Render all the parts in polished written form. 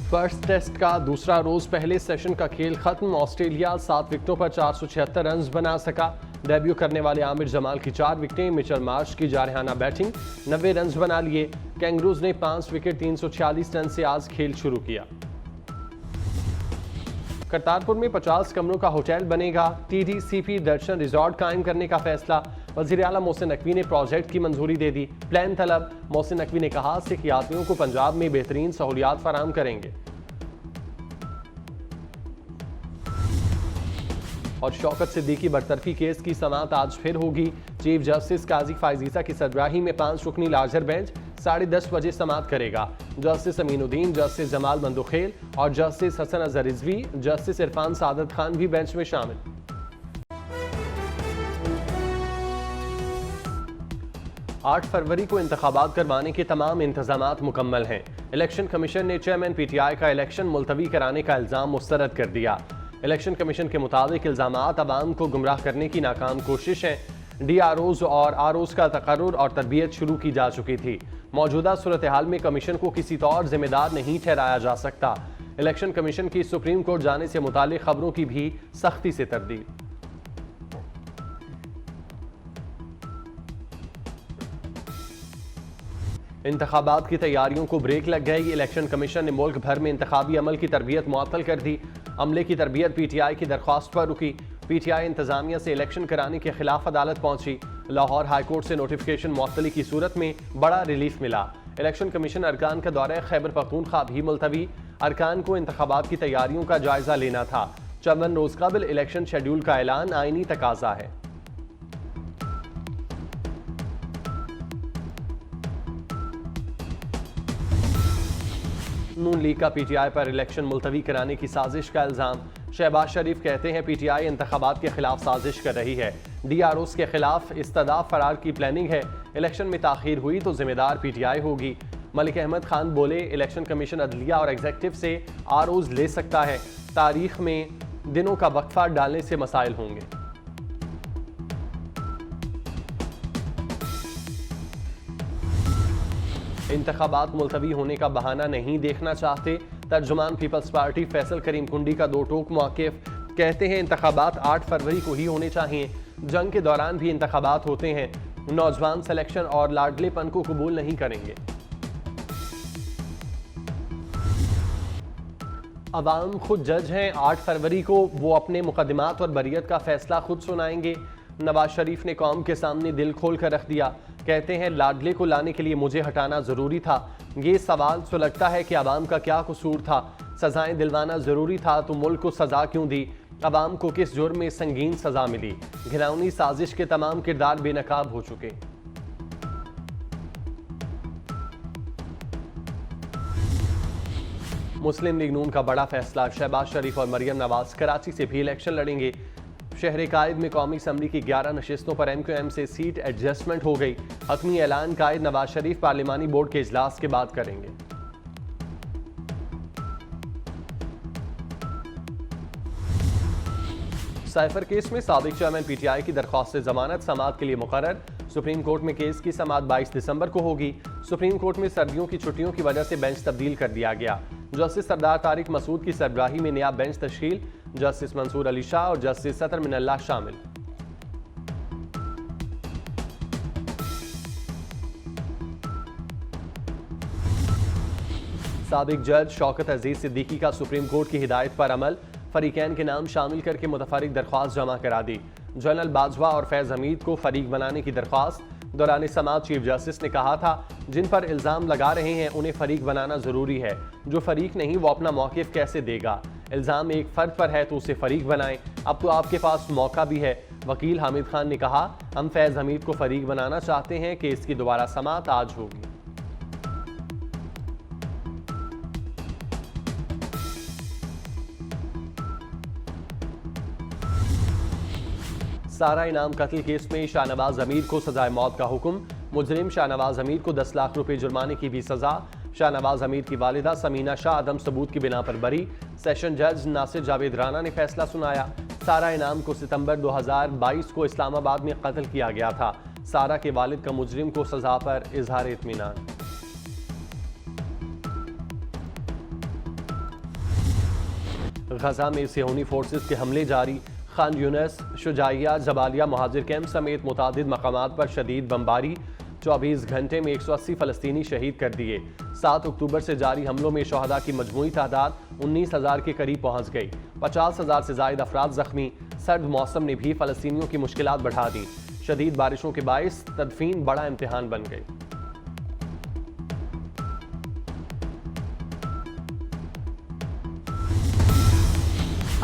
First test का दूसरा रोज पहले सेशन का खेल खत्म। ऑस्ट्रेलिया 7 विकेटों पर 476 रन बना सका। डेब्यू करने वाले आमिर जमाल की 4 विकेटें, मिचेल मार्श की जारहाना बैटिंग, 90 रन बना लिए। कैंगरूज ने 5 विकेट 346 रन से आज खेल शुरू किया। करतारपुर में 50 कमरों का होटल बनेगा। TDCP दर्शन रिजॉर्ट कायम करने का फैसला। वज़ीर आला मोहसिन नकवी ने प्रोजेक्ट की मंजूरी दे दी। प्लान तलब। मोहसिन नकवी ने कहा सिख यात्रियों को पंजाब में बेहतरीन सहूलियात फराहम करेंगे। और शौकत सिद्दीकी बरतरफी केस की समाअत आज फिर होगी। चीफ जस्टिस काजी फायजीसा की सरबराही में 5 रुकनी लार्जर बेंच 10:30 बजे समाअत करेगा। जस्टिस अमीनुद्दीन, जस्टिस जमाल मंदुखेल और जस्टिस हसन अजहर रिजवी, जस्टिस इरफान सादत खान भी बेंच में शामिल। आठ फरवरी को इंतखाबात करवाने के तमाम इंतजामात मुकम्मल हैं। इलेक्शन कमीशन ने चेयरमैन PTI का इलेक्शन मुलतवी कराने का इल्ज़ाम मुस्तरद कर दिया। इलेक्शन कमीशन के मुताबिक इल्ज़ामात अवाम को गुमराह करने की नाकाम कोशिश है। DROs और ROs का तकर्रुर और तरबियत शुरू की जा चुकी थी। मौजूदा सूरत हाल में कमीशन को किसी तौर जिम्मेदार नहीं ठहराया जा सकता। इलेक्शन कमीशन की सुप्रीम कोर्ट जाने से मुतालिक खबरों की भी सख्ती से तरदीद। इंतखाबात की तैयारियों को ब्रेक लग गई। इलेक्शन कमीशन ने मुल्क भर में इंतखाबी अमल की तरबियत मुअत्तल कर दी। अमले की तरबियत PTI की दरख्वास्त पर रुकी। PTI इंतजामिया से इलेक्शन कराने के खिलाफ अदालत पहुंची। लाहौर हाईकोर्ट से नोटिफिकेशन मुअत्तली की सूरत में बड़ा रिलीफ मिला। इलेक्शन कमीशन अरकान का दौरा खैबर पख्तूनख्वा भी मुलतवी। अरकान को इंतखाबात की तैयारियों का जायजा लेना था। 54 रोज कबल इलेक्शन शेड्यूल का ऐलान आईनी तकाजा है। नून लीग का PTI पर इलेक्शन मुलतवी कराने की साजिश का इल्ज़ाम। शहबाज शरीफ कहते हैं PTI इंतखाबात के खिलाफ साजिश कर रही है। DROs के खिलाफ इस्तदाफ फरार की प्लानिंग है। इलेक्शन में ताखीर हुई तो जिम्मेदार PTI होगी। मलिक अहमद खान बोले इलेक्शन कमीशन अदलिया और एग्जेक्टिव से ROs ले सकता है। तारीख में दिनों का वक्फा डालने से मसाइल होंगे। इंतखाबात मुलतवी होने का बहाना नहीं देखना चाहते। तर्जुमान पीपल्स पार्टी फैसल करीम कुंडी का दो टोक मौक़िफ़, कहते हैं इंतखाबात 8 फरवरी को ही होने चाहिए। जंग के दौरान भी इंतखाबात होते हैं। नौजवान सिलेक्शन और लाडलेपन को कबूल नहीं करेंगे। अवाम खुद जज हैं। 8 फरवरी को वो अपने मुकदमात और बरियत का फैसला खुद सुनाएंगे। नवाज शरीफ ने कौम के सामने दिल खोल कर रख दिया। कहते हैं लाडले को लाने के लिए मुझे हटाना जरूरी था। ये सवाल सुलगता है कि अवाम का क्या कसूर था। सजाएं दिलवाना जरूरी था तो मुल्क को सजा क्यों दी। अवाम को किस जुर्म में संगीन सजा मिली। घिनौनी साजिश के तमाम किरदार बेनकाब हो चुके। मुस्लिम लीग नून का बड़ा फैसला। शहबाज शरीफ और मरियम नवाज कराची से भी इलेक्शन लड़ेंगे। शहर कायद में कौमी असम्बली की 11 नशिस्तों पर MQM से सीट एडजस्टमेंट हो गई। हतमी ऐलान कायद नवाज शरीफ पार्लिमानी बोर्ड के इजलास के बाद करेंगे। साइफर केस में साबिक चेयरमैन PTI की दरख्वास्त जमानत समाअत के लिए मुकर्रर। सुप्रीम कोर्ट में केस की समाअत 22 दिसंबर को होगी। सुप्रीम कोर्ट में सर्दियों की छुट्टियों की वजह से बेंच तब्दील कर दिया गया। जस्टिस सरदार तारिक मसूद की सरबराही में नया बेंच तश्कील। जस्टिस मंसूर अली शाह और जस्टिस सतर मिनल्लाह शामिल। साबिक जज शौकत अजीज सिद्दीकी का सुप्रीम कोर्ट की हिदायत पर अमल। फरीकैन के नाम शामिल करके मुतफरिक दरख्वास्त जमा करा दी। जनरल बाजवा और फैज हमीद को फरीक बनाने की दरख्वास्त। दौरान समाअत चीफ जस्टिस ने कहा था जिन पर इल्ज़ाम लगा रहे हैं उन्हें फरीक बनाना जरूरी है। जो फरीक नहीं वो अपना मौक़िफ़ कैसे देगा। इल्ज़ाम एक फ़र्द पर है तो उसे फरीक बनाएं। अब तो आपके पास मौका भी है। वकील हामिद खान ने कहा हम फैज़ हमीद को फरीक बनाना चाहते हैं। केस की दोबारा समाअत आज होगी। सारा इनाम कत्ल केस में शाहनवाज अमीर को सजाए मौत का हुक्म। मुजरिम शाहनवाज अमीर को 10 लाख रुपए जुर्माने की भी सजा। शाहनवाज अमीर की वालिदा समीना शाह अदम सबूत की बिना पर बरी। सेशन जज नासिर जावेद राना ने फैसला सुनाया। सारा इनाम को सितंबर 2022 को इस्लामाबाद में कत्ल किया गया था। सारा के वालिद का मुजरिम को सजा पर इजहार इत्मीनान। गजा में सिहोनी फोर्सेस के हमले जारी। खान यूनिस, शुजाइया, जबालिया महाजिर कैंप समेत मुतादिद मकामात पर शदीद बमबारी। 24 घंटे में 180 फ़लस्तीनी शहीद कर दिए। 7 अक्टूबर से जारी हमलों में शहदा की मजमूई तादाद 19,000 के करीब पहुँच गई। 50,000 से ज़ायद अफराद जख्मी। सर्द मौसम ने भी फ़लस्तीनियों की मुश्किलात बढ़ा दी। शदीद बारिशों के बायस तदफीन बड़ा इम्तिहान बन गई।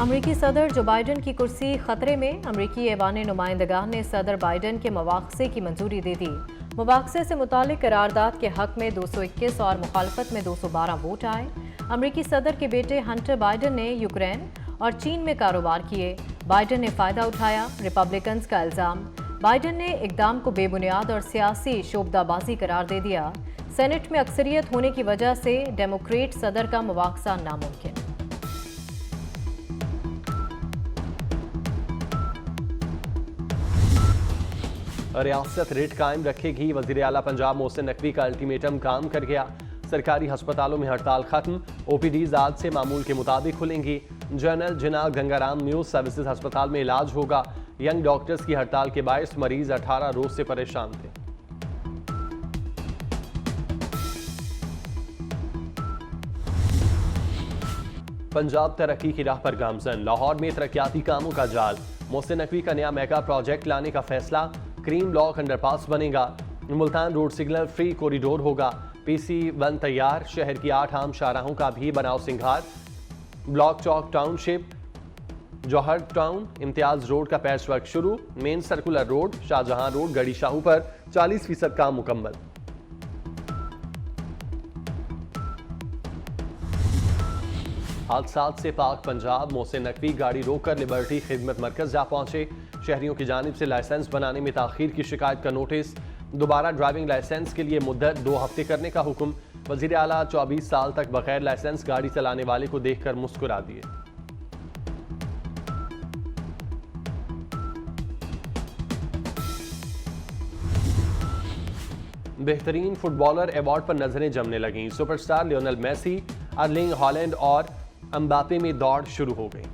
अमरीकी सदर जो बाइडन की कुर्सी खतरे में। अमरीकी ऐवान नुमाइंदगान ने सदर बाइडन के मवाक़से की मंजूरी दे दी। मवाक़से से मुतालिक करारदाद के हक में 221 और मुखालफत में 212 वोट आए। अमरीकी सदर के बेटे हंटर बाइडन ने यूक्रेन और चीन में कारोबार किए। बाइडन ने फ़ायदा उठाया, रिपब्लिकन्स का इल्ज़ाम। बाइडन ने इक़दाम को बेबुनियाद और सियासी शोबदाबाजी करार दे दिया। सेनेट में अक्सरियत होने की वजह से डेमोक्रेट सदर का मवाक़सा नामुमकिन। रियासत रेट कायम रखेगी। वज़ीर आला पंजाब मोहसिन नकवी का अल्टीमेटम काम कर गया। सरकारी अस्पतालों में हड़ताल खत्म। OPDs आज से मामूल के मुताबिक खुलेंगी। जनरल जिना गंगाराम न्यूज़ सर्विसेज अस्पताल में इलाज होगा। यंग डॉक्टर्स की हड़ताल के बायस मरीज 18 रोज से परेशान थे। पंजाब तरक्की की राह पर गामजन। लाहौर में तरक्याती कामों का जाल। मोहसिन नकवी का नया मेगा प्रोजेक्ट लाने का फैसला। क्रीम ब्लॉक अंडरपास बनेगा। Multan road signal free corridor होगा। PC1 तैयार। शहर की 8 आम शाहराहों का भी बनाओ सिंगार। Block chowk township, Johar town, Imtiaz road का पैच वर्क शुरू। Main circular road, Shahjahan road, Garhi Shahu पर 40% काम मुकम्मल। हादसात से पाक पंजाब। मोहसिन नकवी गाड़ी रोककर लिबर्टी खिदमत मरकज जा पहुंचे। शहरियों की जानिब से लाइसेंस बनाने में ताखीर की शिकायत का नोटिस। दोबारा ड्राइविंग लाइसेंस के लिए मुद्दत 2 हफ्ते करने का हुक्म। वज़ीर आला 24 साल तक बगैर लाइसेंस गाड़ी चलाने वाले को देखकर मुस्कुरा दिए। बेहतरीन फुटबॉलर अवार्ड पर नजरें जमने लगीं। Superstar Lionel Messi, Erling Haaland और एम्बापे में दौड़ शुरू हो गई।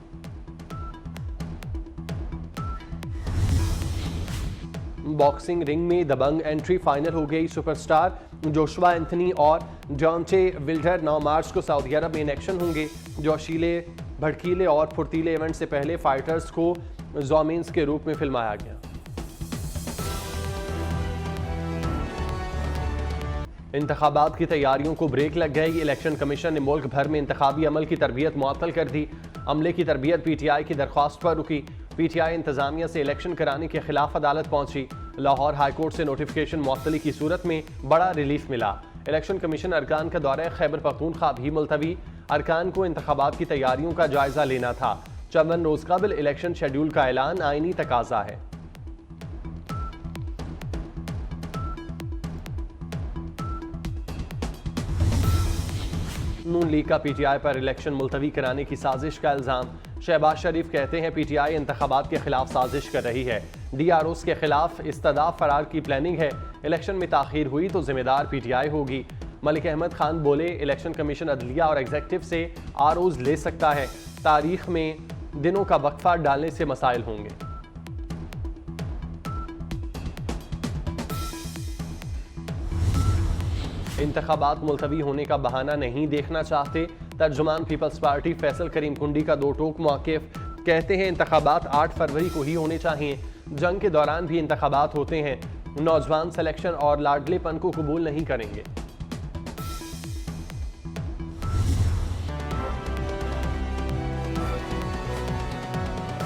बॉक्सिंग रिंग में दबंग एंट्री फाइनल हो गई। सुपरस्टार जोशुआ एंथनी और जॉन्टे विल्डर 9 मार्च को सऊदी अरब में इन एक्शन होंगे। जोशीले, भड़कीले और फुर्तीले इवेंट से पहले फाइटर्स को ज़ॉमेंस के रूप में फिल्माया गया। इंतखाबात की तैयारियों को ब्रेक लग गई। इलेक्शन कमीशन ने मुल्क भर में इंतखाबी अमल की तरबियत मुअत्तल कर दी। अमले की तरबियत PTI की दरख्वास्त पर रुकी। PTI इंतजामिया से इलेक्शन कराने के खिलाफ अदालत पहुंची। लाहौर हाईकोर्ट से नोटिफिकेशन मुअत्तली की सूरत में बड़ा रिलीफ मिला। इलेक्शन कमीशन अरकान का दौरा खैबर पख्तूनख्वा भी मुलतवी। अरकान को इंतखाबात की तैयारियों का जायजा लेना था। 54 रोज कबल इलेक्शन शेड्यूल का ऐलान आईनी तकाजा है। नून लीग का PTI पर इलेक्शन मुलतवी कराने की साजिश का इल्जाम। शहबाज शरीफ कहते हैं PTI इंतखाबात के खिलाफ साजिश कर रही है। DROs के खिलाफ इस्तदाफ फरार की प्लानिंग है। इलेक्शन में ताखीर हुई तो जिम्मेदार PTI होगी। मलिक अहमद खान बोले, इलेक्शन कमीशन अदलिया और एग्जेक्टिव से ROs ले सकता है। तारीख में दिनों का वक्फा डालने से मसाइल होंगे। इंतखाबात मुलतवी होने का बहाना नहीं देखना चाहते। तर्जुमान पीपल्स पार्टी फैसल करीम कुंडी का दो टोक मौक़िफ़, कहते हैं इंतखाबात 8 फरवरी को ही होने चाहिए। जंग के दौरान भी इंतखाबात होते हैं। नौजवान सिलेक्शन और लाडलेपन को कबूल नहीं करेंगे।